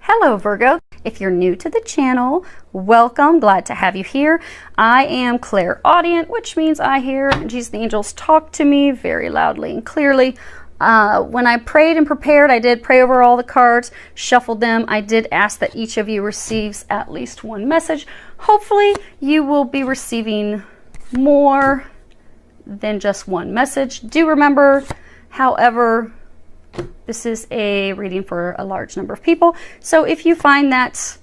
Hello Virgo, if you're new to the channel, welcome, glad to have you here. I am clairaudient, which means I hear Jesus and the angels talk to me very loudly and clearly. When I prayed and prepared, I did pray over all the cards, shuffled them. I did ask that each of you receives at least one message. Hopefully you will be receiving more than just one message. Do remember, however, this is a reading for a large number of people. So if you find that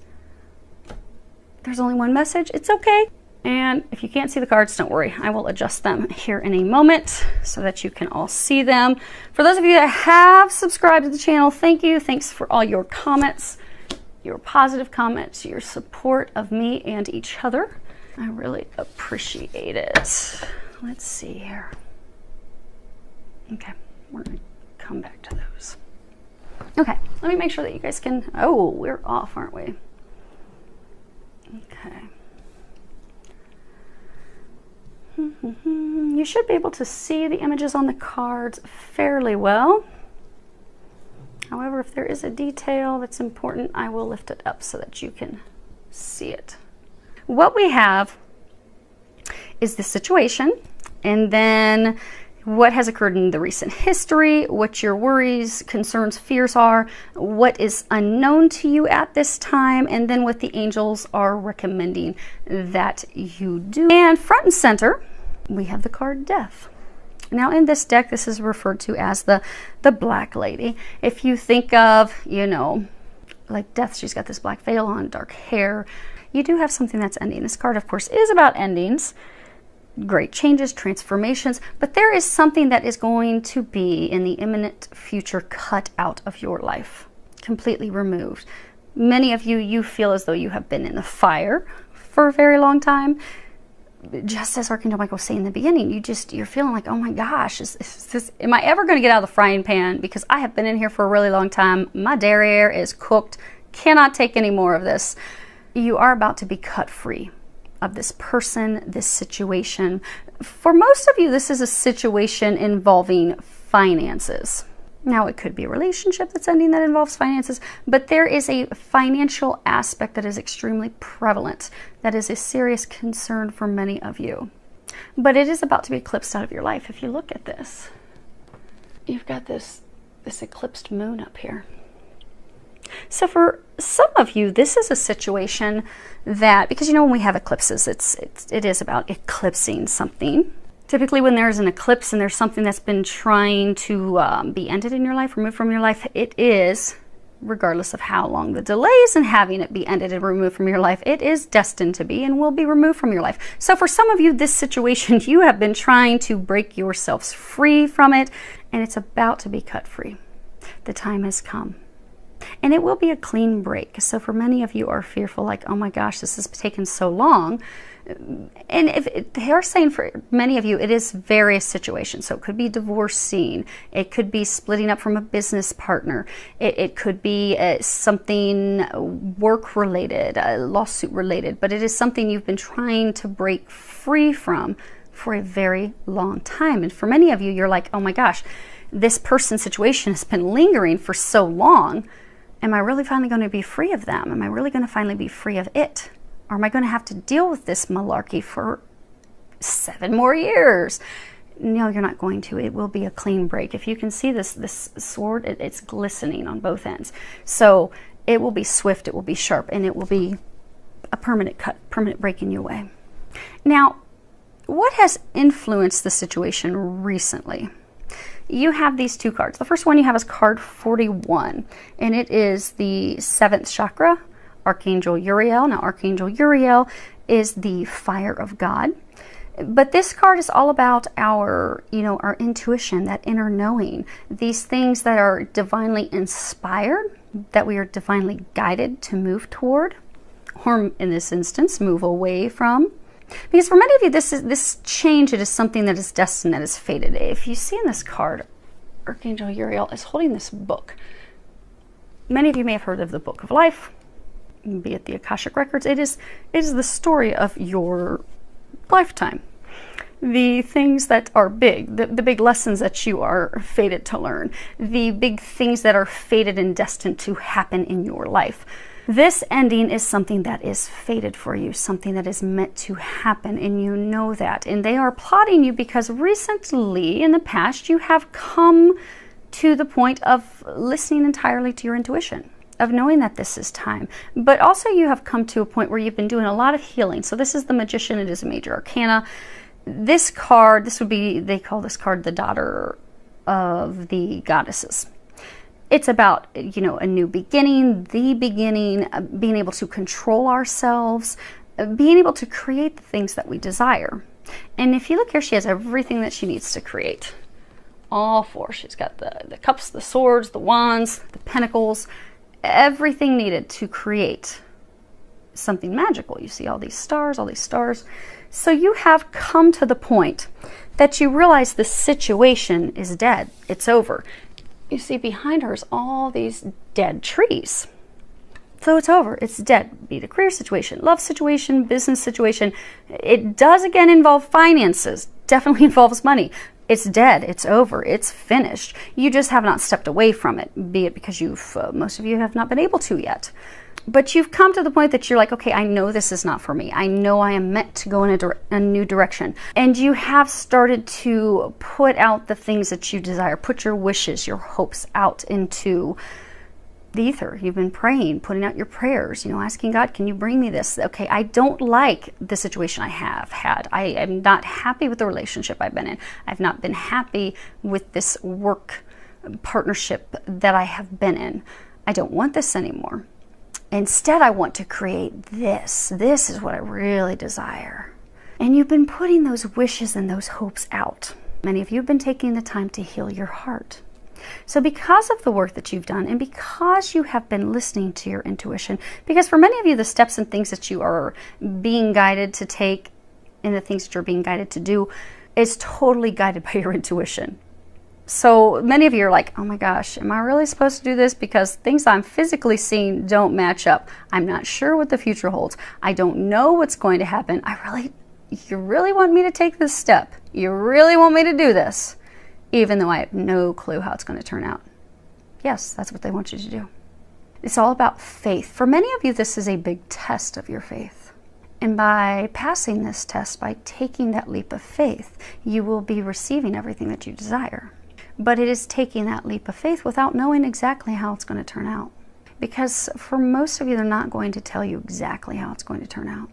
there's only one message, it's okay. And if you can't see the cards, don't worry. I will adjust them here in a moment so that you can all see them. For those of you that have subscribed to the channel, thank you. Thanks for all your comments, your positive comments, your support of me and each other. I really appreciate it. Let's see here. Okay, we're gonna come back to those. Okay, let me make sure that you guys can, oh, we're off, aren't we? Okay. You should be able to see the images on the cards fairly well. However, if there is a detail that's important, I will lift it up so that you can see it. What we have is the situation, and then what has occurred in the recent history, what your worries, concerns, fears are, what is unknown to you at this time, and then what the angels are recommending that you do. And front and center, we have the card Death. Now in this deck, this is referred to as the Black Lady. If you think of, you know, like Death, she's got this black veil on, dark hair. You do have something that's ending. This card, of course, is about endings. Great changes, transformations, but there is something that is going to be in the imminent future cut out of your life, completely removed. Many of you, you feel as though you have been in the fire for a very long time. Just as Archangel Michael was saying in the beginning, you're feeling like, oh my gosh, am I ever going to get out of the frying pan? Because I have been in here for a really long time. My derriere is cooked, cannot take any more of this. You are about to be cut free of this person, this situation. For most of you, this is a situation involving finances. Now, it could be a relationship that's ending that involves finances, but there is a financial aspect that is extremely prevalent. That is a serious concern for many of you. But it is about to be eclipsed out of your life. If you look at this, you've got this eclipsed moon up here. So for some of you, this is a situation that, because you know when we have eclipses, it is about eclipsing something. Typically when there's an eclipse and there's something that's been trying to be ended in your life, removed from your life, it is, regardless of how long the delay is in having it be ended and removed from your life, it is destined to be and will be removed from your life. So for some of you, this situation, you have been trying to break yourselves free from it, and it's about to be cut free. The time has come. And it will be a clean break. So for many of you are fearful, like, oh my gosh, this has taken so long. And if they are saying for many of you, it is various situations. So it could be divorcing. It could be splitting up from a business partner. It could be something work related, lawsuit related, but it is something you've been trying to break free from for a very long time. And for many of you, you're like, oh my gosh, this person's situation has been lingering for so long. Am I really finally going to be free of them? Am I really going to finally be free of it? Or am I going to have to deal with this malarkey for 7 more years? No, you're not going to. It will be a clean break. If you can see this sword, it's glistening on both ends. So it will be swift, it will be sharp, and it will be a permanent cut, permanent break in your way. Now, what has influenced the situation recently? You have these two cards. The first one you have is card 41, and it is the 7th chakra, Archangel Uriel. Now, Archangel Uriel is the fire of God. But this card is all about our, our intuition, that inner knowing, these things that are divinely inspired, that we are divinely guided to move toward, or in this instance, move away from. Because for many of you, this change, it is something that is destined, that is fated. If you see in this card, Archangel Uriel is holding this book. Many of you may have heard of the Book of Life, be it the Akashic Records. It is the story of your lifetime. the things that are big, the big lessons that you are fated to learn, the big things that are fated and destined to happen in your life. This ending is something that is fated for you, something that is meant to happen, and you know that. And they are plotting you because recently, in the past, you have come to the point of listening entirely to your intuition, of knowing that this is time. But also you have come to a point where you've been doing a lot of healing. So this is the Magician. It is a major arcana. This card, this would be, they call this card the Daughter of the Goddesses. It's about, you know, a new beginning, the beginning, being able to control ourselves, being able to create the things that we desire. And if you look here, she has everything that she needs to create. All four. She's got the cups, the swords, the wands, the pentacles, everything needed to create something magical. You see all these stars, all these stars. So you have come to the point that you realize the situation is dead. It's over. You see behind her is all these dead trees. So it's over. It's dead. Be it a career situation, love situation, business situation. It does again involve finances. Definitely involves money. It's dead. It's over. It's finished. You just have not stepped away from it, be it because most of you have not been able to yet. But you've come to the point that you're like, okay, I know this is not for me. I know I am meant to go in a new direction. And you have started to put out the things that you desire, put your wishes, your hopes out into the ether. You've been praying, putting out your prayers, you know, asking God, can you bring me this? Okay, I don't like the situation I have had. I am not happy with the relationship I've been in. I've not been happy with this work partnership that I have been in. I don't want this anymore. Instead, I want to create this. This is what I really desire. And you've been putting those wishes and those hopes out. Many of you have been taking the time to heal your heart. So because of the work that you've done and because you have been listening to your intuition, because for many of you, the steps and things that you are being guided to take and the things that you're being guided to do is totally guided by your intuition. So many of you are like, oh my gosh, am I really supposed to do this? Because things I'm physically seeing don't match up. I'm not sure what the future holds. I don't know what's going to happen. You really want me to take this step? You really want me to do this? Even though I have no clue how it's going to turn out. Yes, that's what they want you to do. It's all about faith. For many of you, this is a big test of your faith. And by passing this test, by taking that leap of faith, you will be receiving everything that you desire. But it is taking that leap of faith without knowing exactly how it's going to turn out. Because for most of you, they're not going to tell you exactly how it's going to turn out.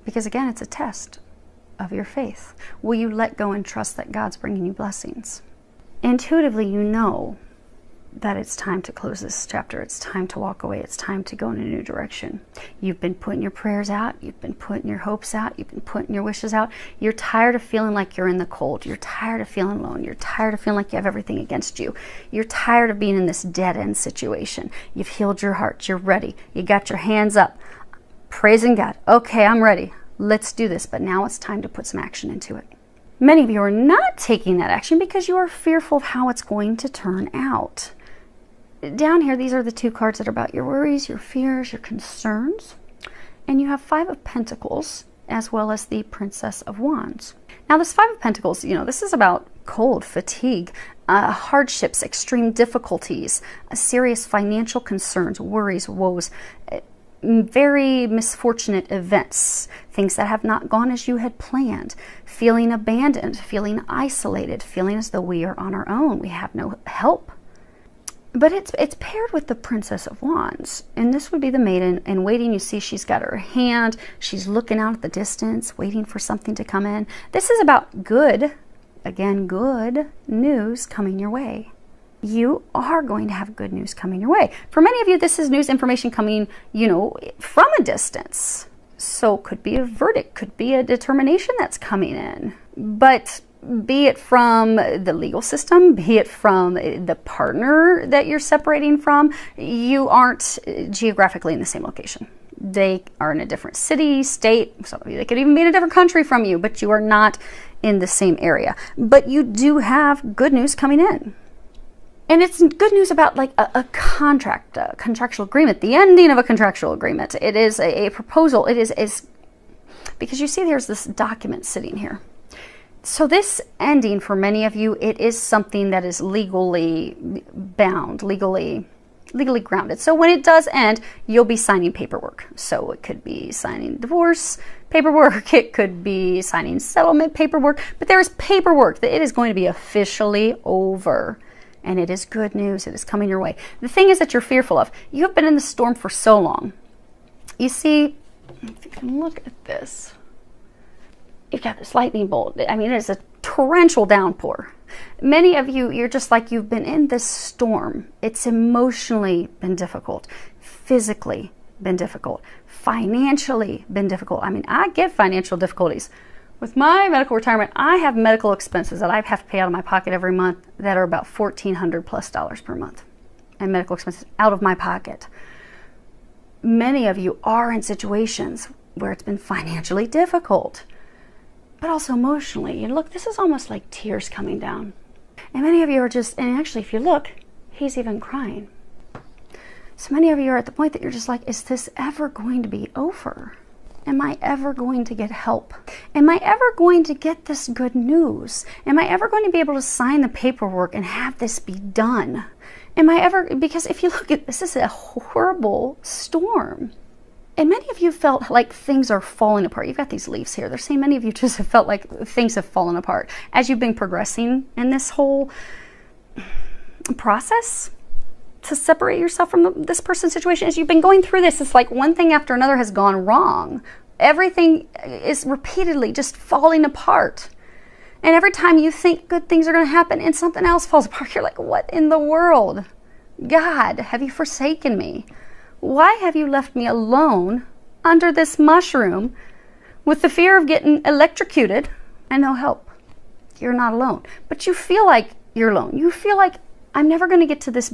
Because again, it's a test of your faith. Will you let go and trust that God's bringing you blessings? Intuitively, you know that it's time to close this chapter. It's time to walk away. It's time to go in a new direction. You've been putting your prayers out. You've been putting your hopes out. You've been putting your wishes out. You're tired of feeling like you're in the cold. You're tired of feeling alone. You're tired of feeling like you have everything against you. You're tired of being in this dead-end situation. You've healed your heart. You're ready. You got your hands up, praising God. Okay, I'm ready. Let's do this. But now it's time to put some action into it. Many of you are not taking that action because you are fearful of how it's going to turn out. Down here, these are the two cards that are about your worries, your fears, your concerns. And you have Five of Pentacles as well as the Princess of Wands. Now this Five of Pentacles, you know, this is about cold, fatigue, hardships, extreme difficulties, serious financial concerns, worries, woes, very misfortunate events, things that have not gone as you had planned, feeling abandoned, feeling isolated, feeling as though we are on our own, we have no help. But it's paired with the Princess of Wands. And this would be the maiden in waiting. You see she's got her hand. She's looking out at the distance, waiting for something to come in. This is about good, again, good news coming your way. You are going to have good news coming your way. For many of you, this is news information coming, you know, from a distance. So it could be a verdict, could be a determination that's coming in. But be it from the legal system, be it from the partner that you're separating from, you aren't geographically in the same location. They are in a different city, state, some of you, they could even be in a different country from you, but you are not in the same area. But you do have good news coming in. And it's good news about like a contract, a contractual agreement, the ending of a contractual agreement. It is a proposal. It is because you see there's this document sitting here. So this ending, for many of you, it is something that is legally bound, legally grounded. So when it does end, you'll be signing paperwork. So it could be signing divorce paperwork, it could be signing settlement paperwork, but there is paperwork that it is going to be officially over. And it is good news. It is coming your way. The thing is that you're fearful of. You have been in the storm for so long. You see, if you can look at this, you've got this lightning bolt. I mean, it is a torrential downpour. Many of you, you're just like you've been in this storm. It's emotionally been difficult, physically been difficult, financially been difficult. I mean, I get financial difficulties. With my medical retirement, I have medical expenses that I have to pay out of my pocket every month that are about $1,400+ per month. And medical expenses out of my pocket. Many of you are in situations where it's been financially difficult, but also emotionally. And look, this is almost like tears coming down. And many of you are just, and actually if you look, he's even crying. So many of you are at the point that you're just like, is this ever going to be over? Am I ever going to get help? Am I ever going to get this good news? Am I ever going to be able to sign the paperwork and have this be done? Am I ever, because if you look at this, is a horrible storm. And many of you felt like things are falling apart. You've got these leaves here. They're saying many of you just have felt like things have fallen apart as you've been progressing in this whole process to separate yourself from this person's situation. As you've been going through this, it's like one thing after another has gone wrong. Everything is repeatedly just falling apart. And every time you think good things are going to happen and something else falls apart, you're like, what in the world? God, have you forsaken me? Why have you left me alone under this mushroom with the fear of getting electrocuted and no help? You're not alone. But you feel like you're alone. You feel like I'm never going to get to this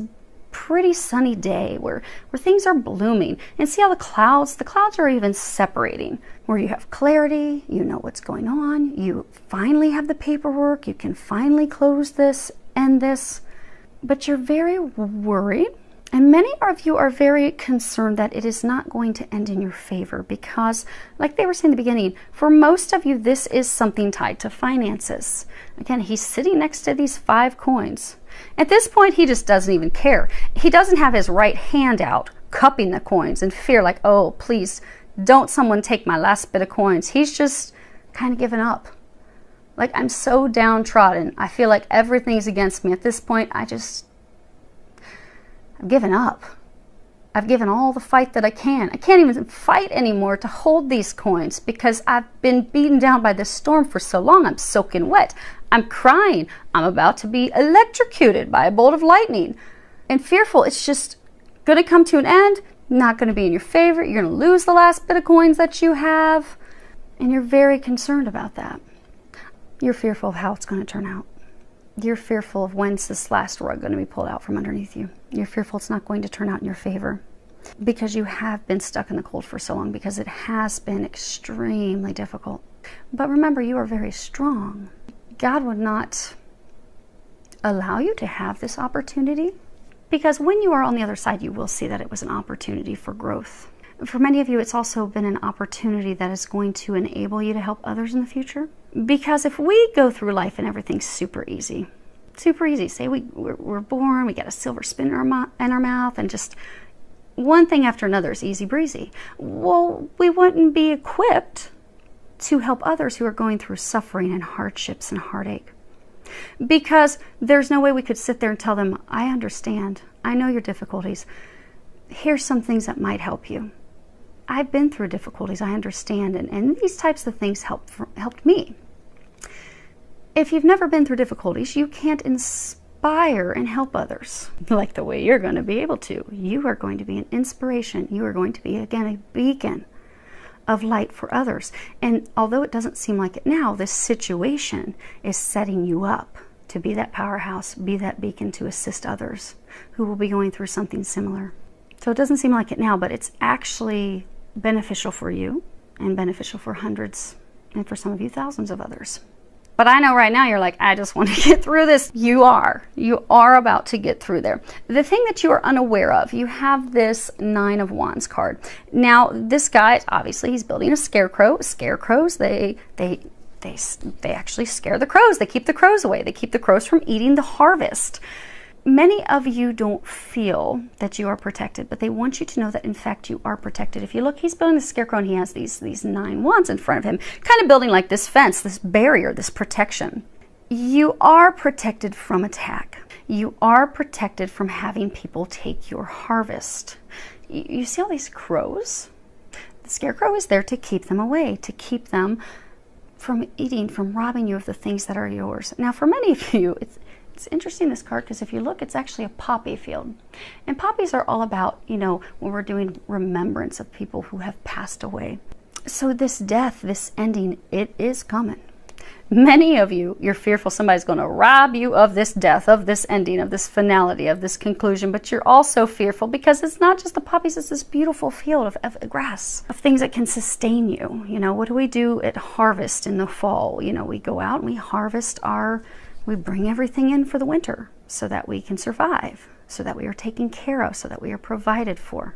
pretty sunny day where things are blooming. And see how the clouds are even separating, where you have clarity, you know what's going on, you finally have the paperwork, you can finally close this, end this, but you're very worried. And many of you are very concerned that it is not going to end in your favor because, like they were saying in the beginning, for most of you, this is something tied to finances. Again, he's sitting next to these 5 coins. At this point, he just doesn't even care. He doesn't have his right hand out, cupping the coins in fear, like, oh, please, don't someone take my last bit of coins. He's just kind of given up. Like, I'm so downtrodden. I feel like everything's against me. At this point, I've given up. I've given all the fight that I can. I can't even fight anymore to hold these coins because I've been beaten down by this storm for so long. I'm soaking wet. I'm crying. I'm about to be electrocuted by a bolt of lightning. And fearful, it's just going to come to an end, not going to be in your favor. You're going to lose the last bit of coins that you have. And you're very concerned about that. You're fearful of how it's going to turn out. You're fearful of when's this last rug going to be pulled out from underneath you. You're fearful it's not going to turn out in your favor because you have been stuck in the cold for so long, because it has been extremely difficult. But remember, you are very strong. God would not allow you to have this opportunity because when you are on the other side, you will see that it was an opportunity for growth. For many of you, it's also been an opportunity that is going to enable you to help others in the future. Because if we go through life and everything's super easy, say we're born, we got a silver spoon in our mouth, and just one thing after another is easy breezy. Well, we wouldn't be equipped to help others who are going through suffering and hardships and heartache. Because there's no way we could sit there and tell them, I understand, I know your difficulties. Here's some things that might help you. I've been through difficulties, I understand, and these types of things helped me. If you've never been through difficulties, you can't inspire and help others like the way you're going to be able to. You are going to be an inspiration. You are going to be, again, a beacon of light for others. And although it doesn't seem like it now, this situation is setting you up to be that powerhouse, be that beacon to assist others who will be going through something similar. So it doesn't seem like it now, but it's actually beneficial for you and beneficial for hundreds and for some of you thousands of others. But I know right now you're like, I just want to get through this. You are about to get through there. The thing that you are unaware of, you have this 9 of Wands card. Now, this guy, obviously, he's building a scarecrow. Scarecrows, they they actually scare the crows. They keep the crows away. They keep the crows from eating the harvest. Many of you don't feel that you are protected, but they want you to know that in fact you are protected. If you look, he's building the scarecrow and he has these 9 wands in front of him, kind of building like this fence, this barrier, this protection. You are protected from attack. You are protected from having people take your harvest. You see all these crows? The scarecrow is there to keep them away, to keep them from eating, from robbing you of the things that are yours. Now, for many of you, it's interesting, this card, because if you look, it's actually a poppy field. And poppies are all about, you know, when we're doing remembrance of people who have passed away. So this death, this ending, it is coming. Many of you, you're fearful somebody's going to rob you of this death, of this ending, of this finality, of this conclusion, but you're also fearful because it's not just the poppies, it's this beautiful field of grass, of things that can sustain you. You know, what do we do at harvest in the fall? You know, we go out and we harvest we bring everything in for the winter so that we can survive, so that we are taken care of, so that we are provided for.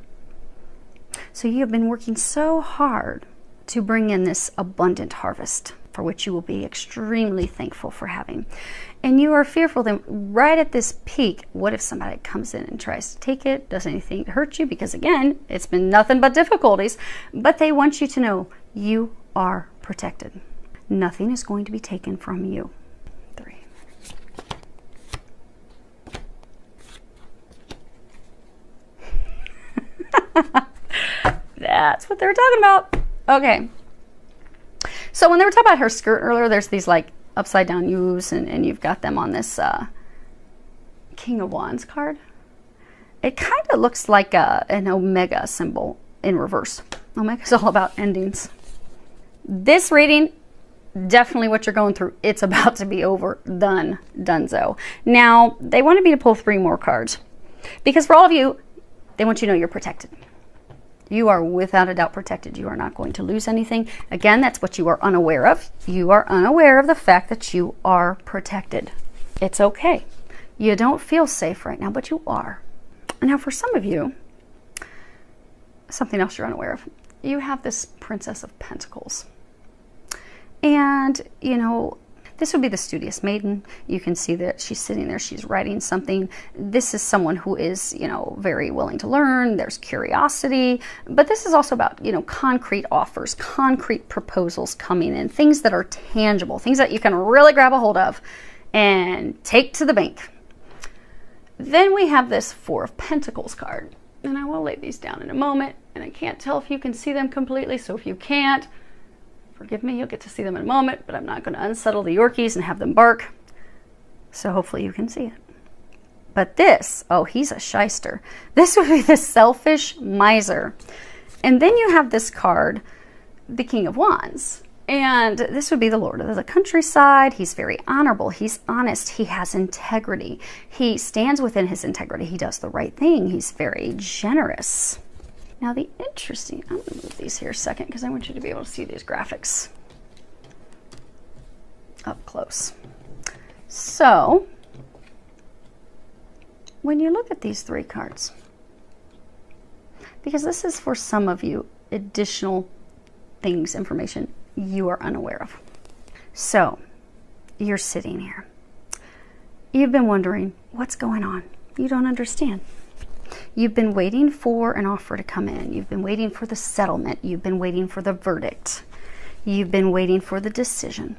So you have been working so hard to bring in this abundant harvest, for which you will be extremely thankful for having. And you are fearful that right at this peak, what if somebody comes in and tries to take it, does anything to hurt you? Because again, it's been nothing but difficulties, but they want you to know you are protected. Nothing is going to be taken from you. 3. That's what they're talking about. Okay. So when they were talking about her skirt earlier, there's these like upside down U's, and you've got them on this King of Wands card. It kind of looks like an Omega symbol in reverse. Omega is all about endings. This reading, definitely what you're going through, it's about to be over, done, donezo. Now, they wanted me to pull 3 more cards because for all of you, they want you to know you're protected. You are without a doubt protected. You are not going to lose anything. Again, that's what you are unaware of. You are unaware of the fact that you are protected. It's okay. You don't feel safe right now, but you are. Now, for some of you, something else you're unaware of. You have this Princess of Pentacles. And, you know, this would be the studious maiden. You can see that she's sitting there, she's writing something. This is someone who is, you know, very willing to learn. There's curiosity, but this is also about, you know, concrete offers, concrete proposals coming in, things that are tangible, things that you can really grab a hold of and take to the bank. Then we have this 4 of Pentacles card, and I will lay these down in a moment, and I can't tell if you can see them completely, so if you can't, forgive me, you'll get to see them in a moment, but I'm not going to unsettle the Yorkies and have them bark. So hopefully you can see it. But this, oh, he's a shyster. This would be the selfish miser. And then you have this card, the King of Wands. And this would be the Lord of the countryside. He's very honorable. He's honest. He has integrity. He stands within his integrity. He does the right thing. He's very generous. Now the interesting, I'm going to move these here a second because I want you to be able to see these graphics up close. So when you look at these 3 cards, because this is for some of you additional things, information you are unaware of. So you're sitting here. You've been wondering what's going on. You don't understand. You've been waiting for an offer to come in. You've been waiting for the settlement. You've been waiting for the verdict. You've been waiting for the decision.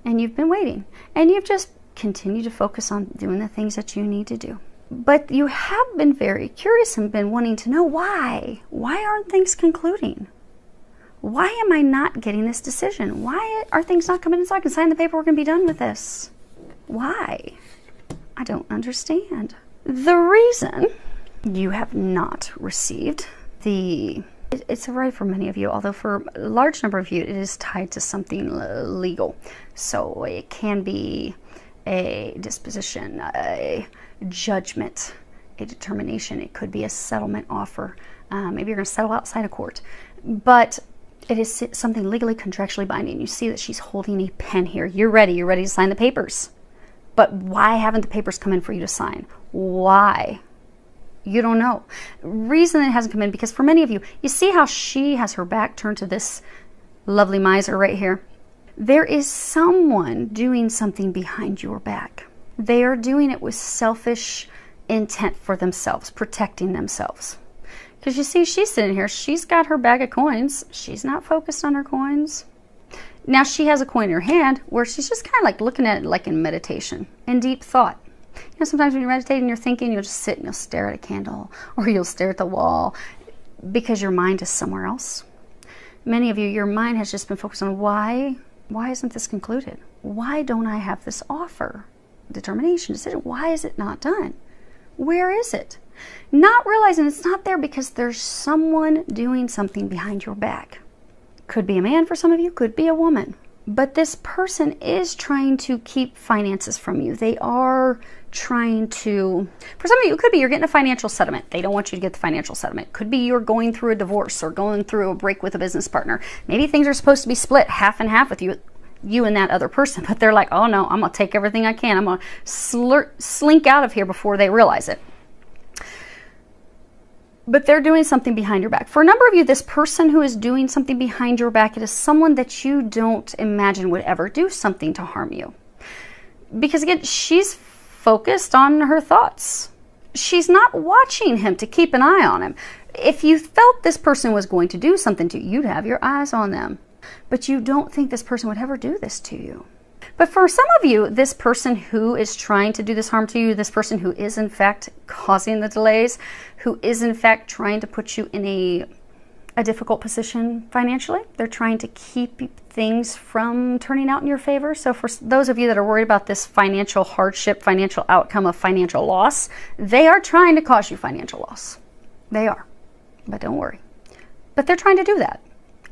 And you've been waiting. And you've just continued to focus on doing the things that you need to do. But you have been very curious and been wanting to know why. Why aren't things concluding? Why am I not getting this decision? Why are things not coming in so I can sign the paperwork and be done with this? Why? I don't understand. The reason you have not received it's a right for many of you, although for a large number of you it is tied to something legal. So it can be a disposition, a judgment, a determination. It could be a settlement offer. Maybe you're going to settle outside of court, but it is something legally contractually binding. You see that she's holding a pen here. You're ready to sign the papers, but why haven't the papers come in for you to sign? Why? You don't know. Reason it hasn't come in, because for many of you, you see how she has her back turned to this lovely miser right here. There is someone doing something behind your back. They are doing it with selfish intent for themselves, protecting themselves. Because you see, she's sitting here, she's got her bag of coins. She's not focused on her coins. Now she has a coin in her hand where she's just kind of like looking at it like in meditation, in deep thought. You know, sometimes when you're meditating, you're thinking, you'll just sit and you'll stare at a candle or you'll stare at the wall because your mind is somewhere else. Many of you, your mind has just been focused on why isn't this concluded? Why don't I have this offer? Determination, decision, why is it not done? Where is it? Not realizing it's not there because there's someone doing something behind your back. Could be a man for some of you, could be a woman. But this person is trying to keep finances from you. They are trying to, for some of you, it could be you're getting a financial settlement. They don't want you to get the financial settlement. Could be you're going through a divorce or going through a break with a business partner. Maybe things are supposed to be split half and half with you and that other person. But they're like, oh no, I'm going to take everything I can. I'm going to slink out of here before they realize it. But they're doing something behind your back. For a number of you, this person who is doing something behind your back, it is someone that you don't imagine would ever do something to harm you. Because again, she's focused on her thoughts. She's not watching him to keep an eye on him. If you felt this person was going to do something to you, you'd have your eyes on them. But you don't think this person would ever do this to you. But for some of you, this person who is trying to do this harm to you, this person who is in fact causing the delays, who is in fact trying to put you in a difficult position financially, they're trying to keep things from turning out in your favor. So for those of you that are worried about this financial hardship, financial outcome of financial loss, they are trying to cause you financial loss. They are. But don't worry. But they're trying to do that.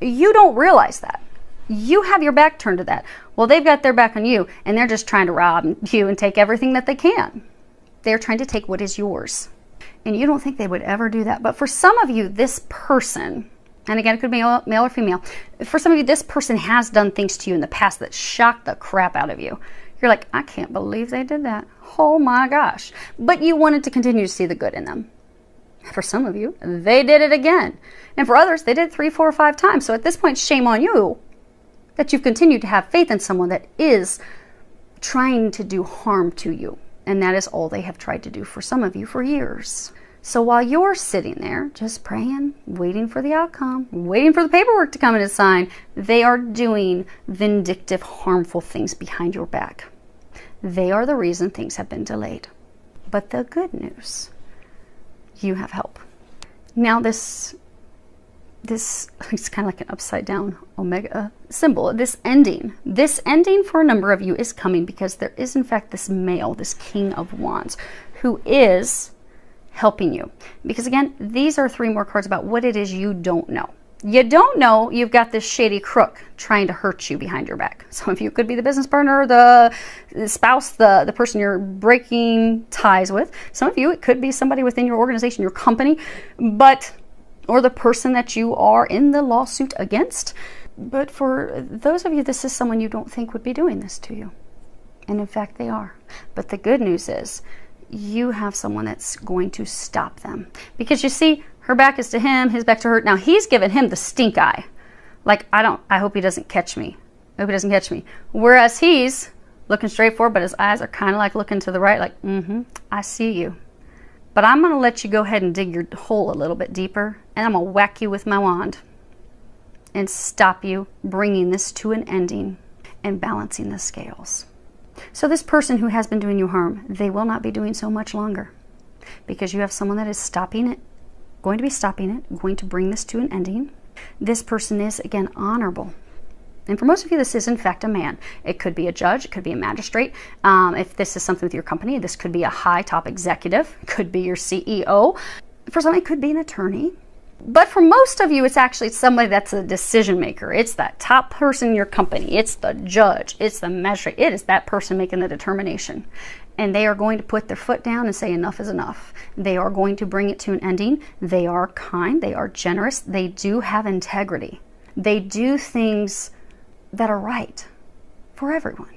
You don't realize that. You have your back turned to that. Well, they've got their back on you, and they're just trying to rob you and take everything that they can. They're trying to take what is yours. And you don't think they would ever do that. But for some of you, this person, and again, it could be male or female, for some of you, this person has done things to you in the past that shocked the crap out of you. You're like, I can't believe they did that. Oh my gosh. But you wanted to continue to see the good in them. For some of you, they did it again. And for others, they did it 3, 4, or 5 times. So at this point, shame on you that you've continued to have faith in someone that is trying to do harm to you. And that is all they have tried to do for some of you for years. So while you're sitting there just praying, waiting for the outcome, waiting for the paperwork to come in and sign, they are doing vindictive, harmful things behind your back. They are the reason things have been delayed. But the good news, you have help. Now this it's kind of like an upside down omega symbol. This ending for a number of you is coming because there is in fact this male, this King of Wands, who is helping you. Because again, these are 3 more cards about what it is you don't know. You don't know you've got this shady crook trying to hurt you behind your back. Some of you could be the business partner, the spouse, the person you're breaking ties with. Some of you, it could be somebody within your organization, your company, or the person that you are in the lawsuit against. But for those of you, this is someone you don't think would be doing this to you. And in fact, they are. But the good news is you have someone that's going to stop them. Because you see, her back is to him, his back to her. Now he's given him the stink eye. Like, I hope he doesn't catch me. I hope he doesn't catch me. Whereas he's looking straight forward, but his eyes are kind of like looking to the right, like, I see you. But I'm going to let you go ahead and dig your hole a little bit deeper, and I'm going to whack you with my wand and stop you bringing this to an ending and balancing the scales. So this person who has been doing you harm, they will not be doing so much longer because you have someone that is stopping it, going to be stopping it, going to bring this to an ending. This person is, again, honorable. And for most of you, this is, in fact, a man. It could be a judge. It could be a magistrate. If this is something with your company, this could be a high top executive. It could be your CEO. For some, it could be an attorney. But for most of you, it's actually somebody that's a decision maker. It's that top person in your company. It's the judge. It's the magistrate. It is that person making the determination. And they are going to put their foot down and say enough is enough. They are going to bring it to an ending. They are kind. They are generous. They do have integrity. They do things that are right for everyone.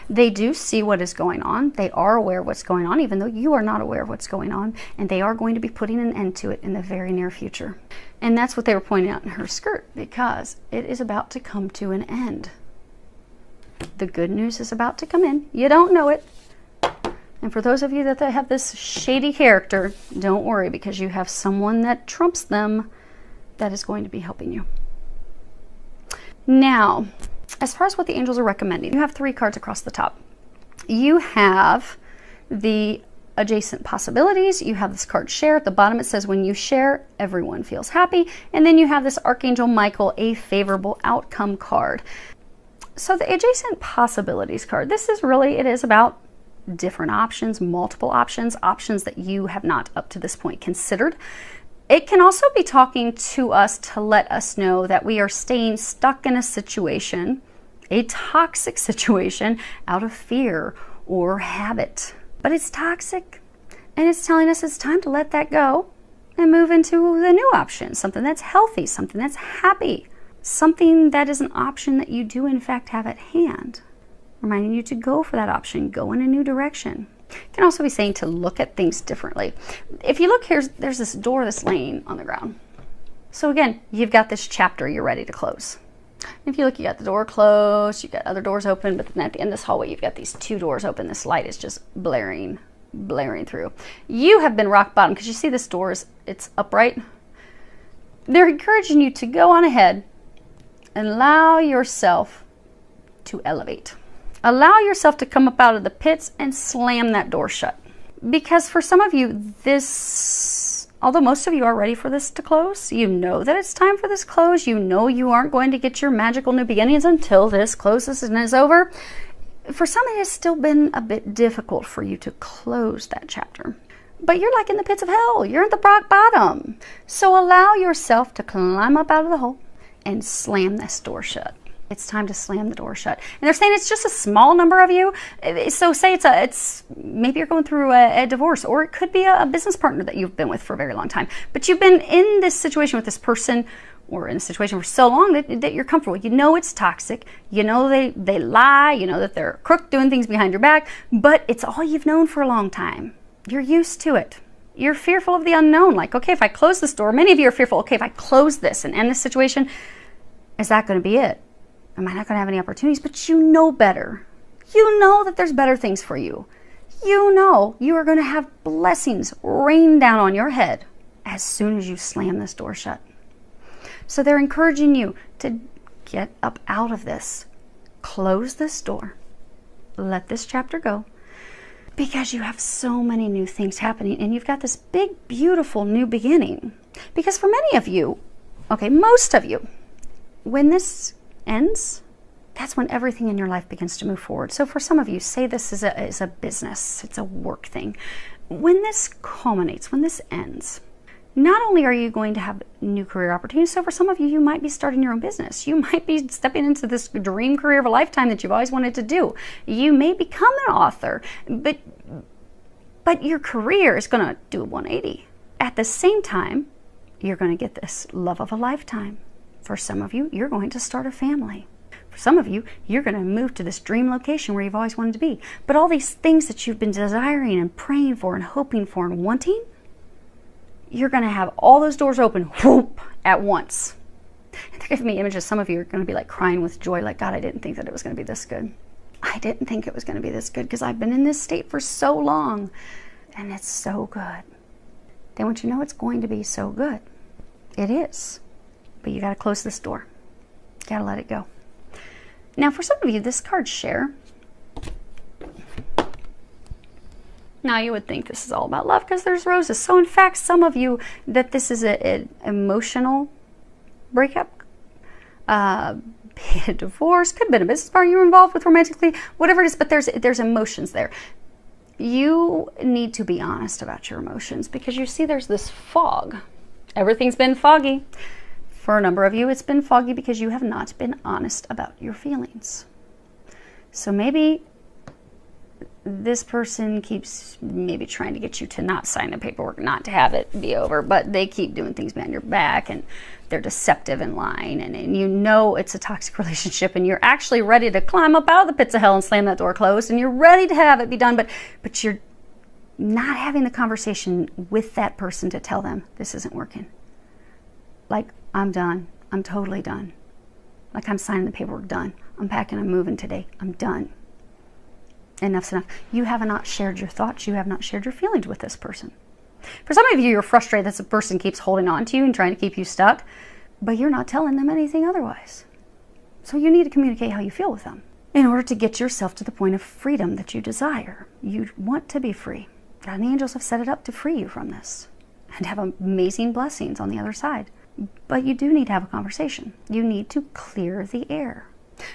They do see what is going on. They are aware of what's going on, even though you are not aware of what's going on. And they are going to be putting an end to it in the very near future. And that's what they were pointing out in her skirt, because it is about to come to an end. The good news is about to come in. You don't know it. And for those of you that have this shady character, don't worry, because you have someone that trumps them that is going to be helping you. Now, as far as what the angels are recommending, you have 3 cards across the top. You have the adjacent possibilities. You have this card share. At the bottom it says when you share, everyone feels happy. And then you have this Archangel Michael, a favorable outcome card. So the adjacent possibilities card, this is really, it is about different options, multiple options, options that you have not up to this point considered. It can also be talking to us to let us know that we are staying stuck in a situation, a toxic situation, out of fear or habit. But it's toxic, and it's telling us it's time to let that go and move into the new option, something that's healthy, something that's happy, something that is an option that you do in fact have at hand, reminding you to go for that option, go in a new direction. It can also be saying to look at things differently. If you look here, there's this door that's laying on the ground. So again, you've got this chapter you're ready to close. If you look, you got the door closed, you got other doors open, but then at the end of this hallway, you've got these 2 doors open. This light is just blaring through. You have been rock bottom because you see this door it's upright. They're encouraging you to go on ahead and allow yourself to elevate. Allow yourself to come up out of the pits and slam that door shut. Because for some of you, although most of you are ready for this to close, you know that it's time for this close. You know you aren't going to get your magical new beginnings until this closes and is over. For some, it has still been a bit difficult for you to close that chapter. But you're like in the pits of hell. You're at the rock bottom. So allow yourself to climb up out of the hole and slam this door shut. It's time to slam the door shut. And they're saying it's just a small number of you. So say it's maybe you're going through a divorce, or it could be a business partner that you've been with for a very long time. But you've been in this situation with this person, or in a situation for so long that you're comfortable. You know it's toxic. You know they lie. You know that they're a crook doing things behind your back. But it's all you've known for a long time. You're used to it. You're fearful of the unknown. Like, okay, if I close this door, many of you are fearful, okay, if I close this and end this situation, is that going to be it? Am I not going to have any opportunities? But you know better. You know that there's better things for you. You know you are going to have blessings rain down on your head as soon as you slam this door shut. So they're encouraging you to get up out of this. Close this door. Let this chapter go. Because you have so many new things happening, and you've got this big, beautiful new beginning. Because for many of you, okay, most of you, when this ends, that's when everything in your life begins to move forward. So for some of you, say this is a business, it's a work thing. When this culminates, when this ends, not only are you going to have new career opportunities, so for some of you, you might be starting your own business. You might be stepping into this dream career of a lifetime that you've always wanted to do. You may become an author, but your career is going to do a 180. At the same time, you're going to get this love of a lifetime. For some of you, you're going to start a family. For some of you, you're going to move to this dream location where you've always wanted to be. But all these things that you've been desiring and praying for and hoping for and wanting, you're going to have all those doors open, whoop, at once. And they're giving me images. Some of you are going to be like crying with joy, like, God, I didn't think that it was going to be this good. I didn't think it was going to be this good because I've been in this state for so long. And it's so good. They want you to know it's going to be so good. It is. But you got to close this door. You got to let it go. Now, for some of you, this card share. Now, you would think this is all about love because there's roses. So, in fact, some of you, that this is an emotional breakup, a divorce, could have been a business partner you were involved with romantically, whatever it is, but there's emotions there. You need to be honest about your emotions because you see there's this fog. Everything's been foggy. For a number of you, it's been foggy because you have not been honest about your feelings. So maybe this person keeps maybe trying to get you to not sign the paperwork, not to have it be over, but they keep doing things behind your back and they're deceptive and lying, and you know it's a toxic relationship and you're actually ready to climb up out of the pits of hell and slam that door closed and you're ready to have it be done, but you're not having the conversation with that person to tell them this isn't working. Like, I'm done. I'm totally done. Like, I'm signing the paperwork, done. I'm packing, I'm moving today. I'm done. Enough's enough. You have not shared your thoughts. You have not shared your feelings with this person. For some of you, you're frustrated that this person keeps holding on to you and trying to keep you stuck, but you're not telling them anything otherwise. So you need to communicate how you feel with them in order to get yourself to the point of freedom that you desire. You want to be free. God and the angels have set it up to free you from this and have amazing blessings on the other side. But you do need to have a conversation. You need to clear the air.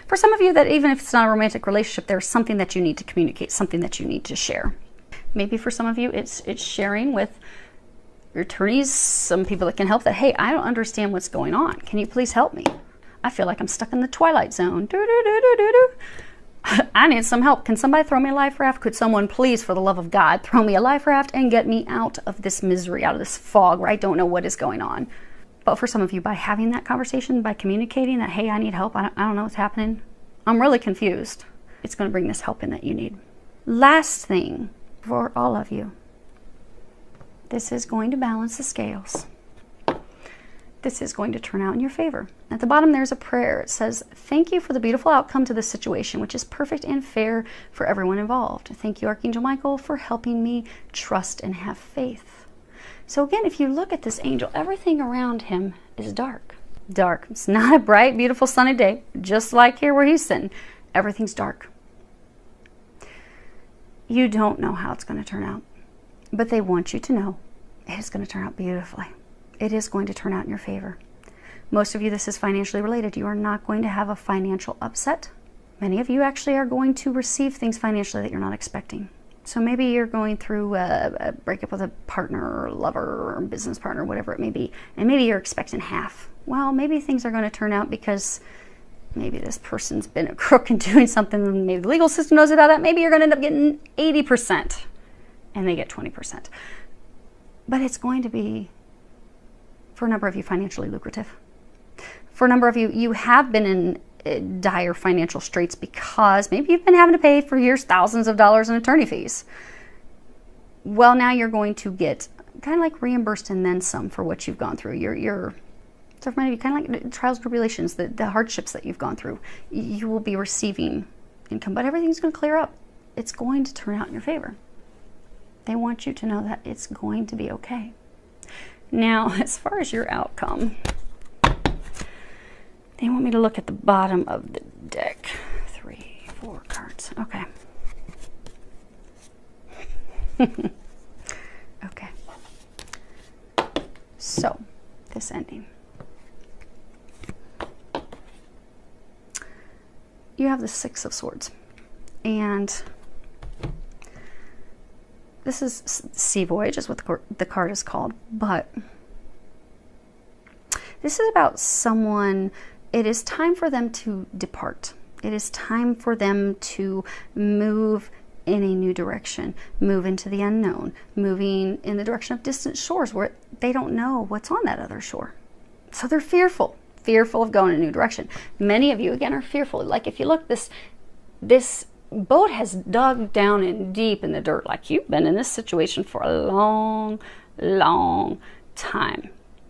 For some of you, that even if it's not a romantic relationship, there's something that you need to communicate, something that you need to share. Maybe for some of you, it's sharing with your attorneys, some people that can help, that, hey, I don't understand what's going on. Can you please help me? I feel like I'm stuck in the twilight zone. I need some help. Can somebody throw me a life raft? Could someone please, for the love of God, throw me a life raft and get me out of this misery, out of this fog where I don't know what is going on? But for some of you, by having that conversation, by communicating that, hey, I need help, I don't know what's happening, I'm really confused, it's going to bring this help in that you need. Last thing for all of you, this is going to balance the scales. This is going to turn out in your favor. At the bottom, there's a prayer. It says, thank you for the beautiful outcome to this situation, which is perfect and fair for everyone involved. Thank you, Archangel Michael, for helping me trust and have faith. So again, if you look at this angel, everything around him is dark. Dark. It's not a bright, beautiful, sunny day, just like here where he's sitting. Everything's dark. You don't know how it's going to turn out, but they want you to know it is going to turn out beautifully. It is going to turn out in your favor. Most of you, this is financially related. You are not going to have a financial upset. Many of you actually are going to receive things financially that you're not expecting. So maybe you're going through a breakup with a partner or lover or business partner, whatever it may be, and maybe you're expecting half. Well, maybe things are going to turn out because maybe this person's been a crook and doing something, and maybe the legal system knows about that. Maybe you're going to end up getting 80% and they get 20%. But it's going to be, for a number of you, financially lucrative. For a number of you, you have been in dire financial straits because maybe you've been having to pay for years thousands of dollars in attorney fees. Well, now you're going to get kind of like reimbursed and then some for what you've gone through. So for many of you, kind of like trials and tribulations, the hardships that you've gone through, you will be receiving income, but everything's going to clear up. It's going to turn out in your favor. They want you to know that it's going to be okay. Now, as far as your outcome, they want me to look at the bottom of the deck. 3, 4 cards. Okay. Okay. So, this ending. You have the 6 of Swords. And this is Sea Voyage, is what the card is called. But this is about someone, it is time for them to depart. It is time for them to move in a new direction, move into the unknown, moving in the direction of distant shores where they don't know what's on that other shore. So they're fearful of going in a new direction. Many of you, again, are fearful. Like if you look, this boat has dug down in deep in the dirt. Like you've been in this situation for a long, long time.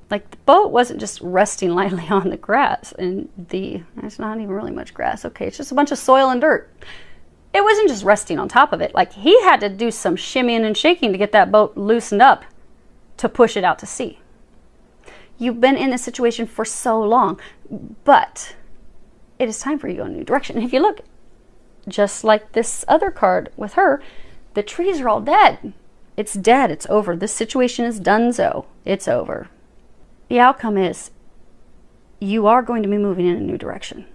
Like the boat wasn't just resting lightly on the grass, and there's not even really much grass. Okay, it's just a bunch of soil and dirt. It wasn't just resting on top of it. Like he had to do some shimmying and shaking to get that boat loosened up to push it out to sea. You've been in this situation for so long, but it is time for you to go in a new direction. And if you look, just like this other card with her, the trees are all dead. It's dead. It's over. This situation is donezo. It's over. The outcome is you are going to be moving in a new direction.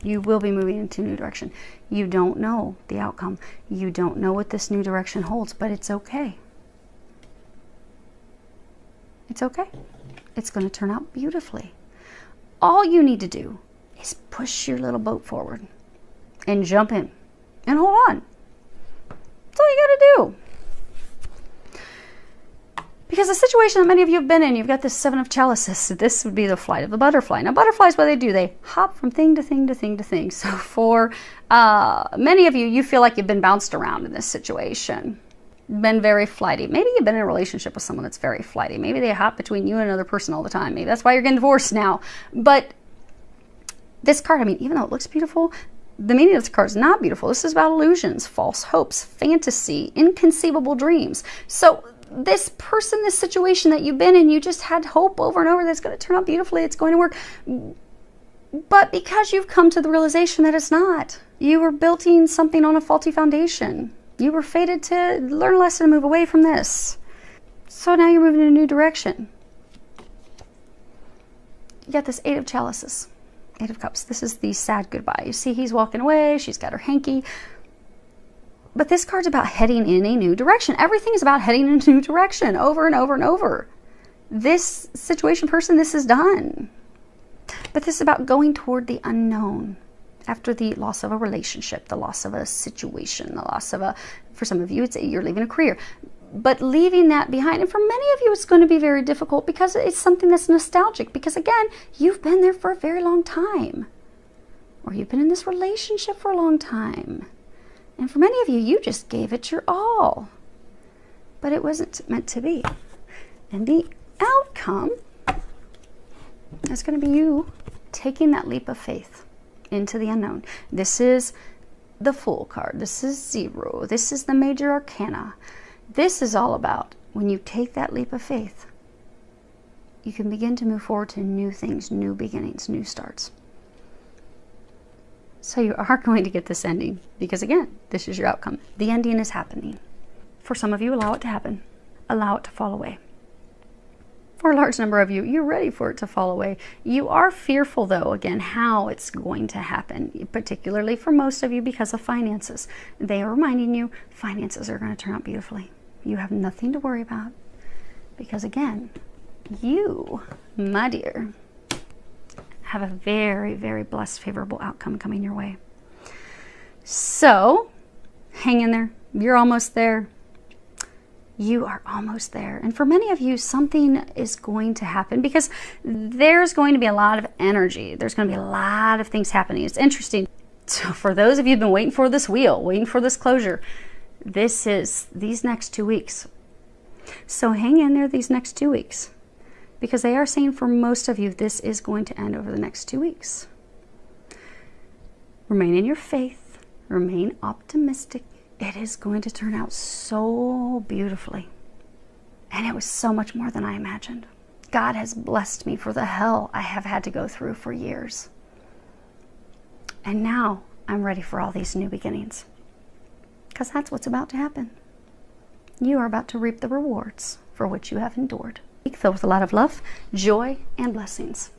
You will be moving into a new direction. You don't know the outcome. You don't know what this new direction holds, but it's okay. It's okay. It's going to turn out beautifully. All you need to do is push your little boat forward and jump in and hold on. That's all you got to do. Because the situation that many of you have been in, you've got this 7 of chalices. This would be the flight of the butterfly. Now, butterflies, what they do, they hop from thing to thing to thing to thing. So for many of you, you feel like you've been bounced around in this situation. been very flighty. Maybe you've been in a relationship with someone that's very flighty. Maybe they hop between you and another person all the time. Maybe that's why you're getting divorced now. But this card, I mean, even though it looks beautiful, the meaning of this card is not beautiful. This is about illusions, false hopes, fantasy, inconceivable dreams. So this person, this situation that you've been in, you just had hope over and over that it's going to turn out beautifully, it's going to work. But because you've come to the realization that it's not, you were building something on a faulty foundation. You were fated to learn a lesson and move away from this. So now you're moving in a new direction. You got this Eight of Chalices, Eight of Cups. This is the sad goodbye. You see he's walking away, she's got her hanky. But this card's about heading in a new direction. Everything is about heading in a new direction over and over and over. This situation, person, this is done. But this is about going toward the unknown. After the loss of a relationship, the loss of a situation, the loss of for some of you, it's you're leaving a career. But leaving that behind, and for many of you, it's going to be very difficult because it's something that's nostalgic. Because again, you've been there for a very long time. Or you've been in this relationship for a long time. And for many of you, you just gave it your all. But it wasn't meant to be. And the outcome is going to be you taking that leap of faith into the unknown. This is the Fool card. This is Zero. This is the Major Arcana. This is all about when you take that leap of faith, you can begin to move forward to new things, new beginnings, new starts. So you are going to get this ending because, again, this is your outcome. The ending is happening. For some of you, allow it to happen. Allow it to fall away. For a large number of you, you're ready for it to fall away. You are fearful, though, again, how it's going to happen, particularly for most of you because of finances. They are reminding you finances are going to turn out beautifully. You have nothing to worry about because, again, you, my dear, have a very, very blessed, favorable outcome coming your way. So, hang in there. You're almost there. You are almost there. And for many of you, something is going to happen because there's going to be a lot of energy. There's going to be a lot of things happening. It's interesting. So for those of you who've been waiting for this wheel, waiting for this closure, this is these next 2 weeks. So hang in there these next 2 weeks because they are saying for most of you, this is going to end over the next 2 weeks. Remain in your faith. Remain optimistic. It is going to turn out so beautifully. And it was so much more than I imagined. God has blessed me for the hell I have had to go through for years. And now I'm ready for all these new beginnings. Because that's what's about to happen. You are about to reap the rewards for which you have endured. Filled with a lot of love, joy, and blessings.